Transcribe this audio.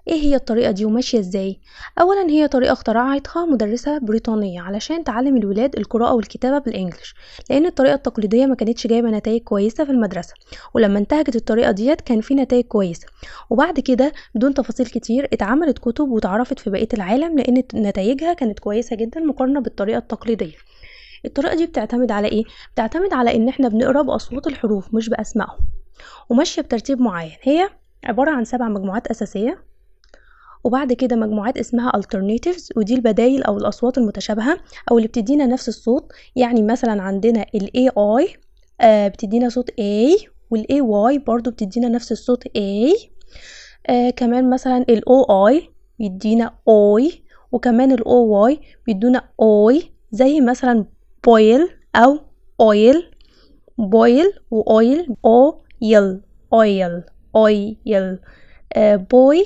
ايه هي الطريقة دي وماشية ازاي؟ اولا هي طريقة اخترعتها مدرسة بريطانية علشان تعلم الولاد القراءة والكتابة بالانجلش، لان الطريقة التقليدية ما كانتش جايبة نتائج كويسة في المدرسة، ولما انتهجت الطريقة ديت كان في نتائج كويسة. وبعد كده بدون تفاصيل كتير اتعملت كتب وتعرفت في بقية العالم لان نتائجها كانت كويسة جدا مقارنة بالطريقة التقليدية. الطريقة دي بتعتمد على ايه؟ بتعتمد على ان احنا بنقرا باصوات الحروف مش باسمائهم، وماشية بترتيب معين. هي عبارة عن 7 مجموعات اساسية، وبعد كده مجموعات اسمها alternatives، ودي البدايل او الاصوات المتشابهة او اللي بتدينا نفس الصوت. يعني مثلا عندنا ال AI بتدينا صوت A، وال AY برضو بتدينا نفس الصوت A. كمان مثلا ال OI بيدينا OI، وكمان ال OY بيدونا OI، زي مثلا boil او oil. boil و oil، oil oil oil. boy